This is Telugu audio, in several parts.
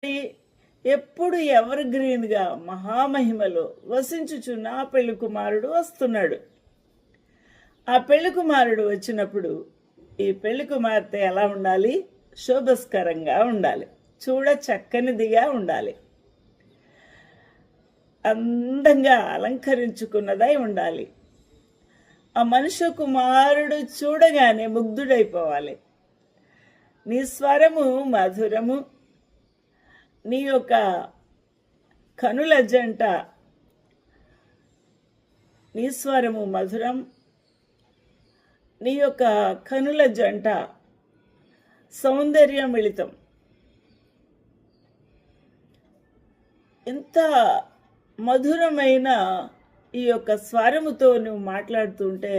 ఎప్పుడు ఎవర్ గ్రీన్గా మహామహిమలో వసించుచున్న ఆ పెళ్లి కుమారుడు వస్తున్నాడు. ఆ పెళ్లి కుమారుడు వచ్చినప్పుడు ఈ పెళ్లి కుమార్తె ఎలా ఉండాలి? శోభస్కరంగా ఉండాలి, చూడ చక్కనిదిగా ఉండాలి, అందంగా అలంకరించుకున్నదై ఉండాలి. ఆ మనుష్య కుమారుడు చూడగానే ముగ్ధుడైపోవాలి. నీ స్వరము మధురము, నీ యొక్క కనుల జంట, నీ స్వరము మధురం, నీ యొక్క కనుల జంట సౌందర్యమిళితం. ఎంత మధురమైన ఈ యొక్క స్వరముతో నువ్వు మాట్లాడుతుంటే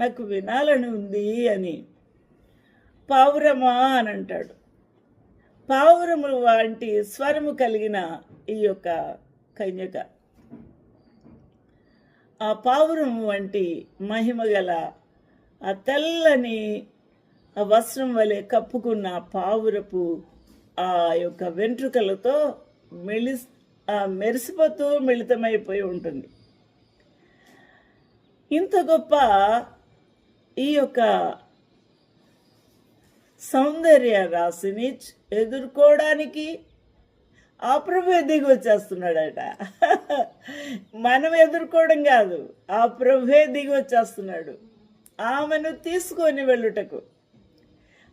నాకు వినాలని ఉంది అని పావురమా అని అంటాడు. పావురము వంటి స్వరము కలిగిన ఈ యొక్క కన్యక, ఆ పావురము వంటి మహిమ గల ఆ తెల్లని ఆ వస్త్రం వలె కప్పుకున్న పావురపు ఆ యొక్క వెంట్రుకలతో మెరిసిపోతూ మిళితమైపోయి ఉంటుంది. ఇంత గొప్ప ఈ యొక్క సౌందర్య రాశిని ఎదుర్కోవడానికి ఆ ప్రభు దిగి వచ్చేస్తున్నాడట. మనం ఎదుర్కోవడం కాదు, ఆ ప్రభువే దిగి వచ్చేస్తున్నాడు. ఆమెను తీసుకొని వెళ్ళుటకు,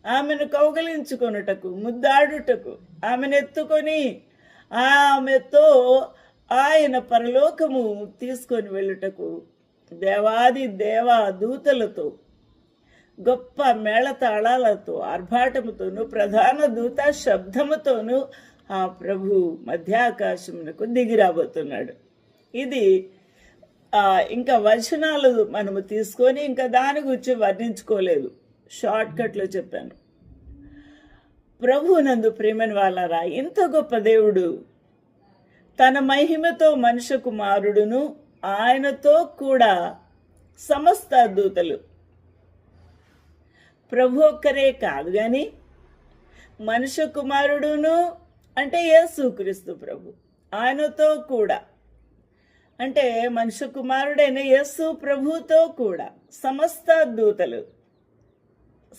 ఆమెను కౌగలించుకొనుటకు, ముద్దాడుటకు, ఆమెను ఎత్తుకొని ఆమెతో ఆయన పరలోకము తీసుకొని వెళ్ళుటకు దేవాది దేవా దూతలతో, గొప్ప మేళతాళాలతో, ఆర్భాటముతోనూ, ప్రధాన దూత శబ్దముతోనూ ఆ ప్రభు మధ్యాకాశమునకు దిగిరాబోతున్నాడు. ఇది ఇంకా వచనాలు మనము తీసుకొని ఇంకా దాని గురించి వర్ణించుకోలేదు, షార్ట్కట్లో చెప్పాను. ప్రభువునందు ప్రియమైన వాళ్ళారా, ఇంత గొప్ప దేవుడు తన మహిమతో మనుష్య కుమారుడును ఆయనతో కూడా సమస్త దూతలు, ప్రభు ఒక్కరే కాదు కానీ మనుష్య కుమారుడును అంటే యేసుక్రీస్తు ప్రభు, ఆయనతో కూడా అంటే మనుష్య కుమారుడైన యేసు ప్రభుతో కూడా సమస్త దూతలు.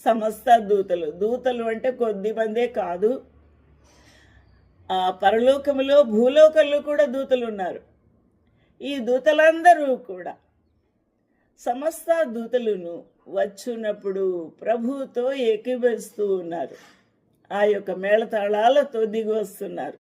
సమస్త దూతలు, దూతలు అంటే కొద్ది మందే కాదు. ఆ పరలోకములో భూలోకంలో కూడా దూతలు ఉన్నారు. ఈ దూతలందరూ కూడా సమస్త దూతలను వచ్చినప్పుడు ప్రభువుతో ఏకీభవిస్తూ ఉన్నారు. ఆ యొక్క మేళతాళాలతో దిగి వస్తున్నారు.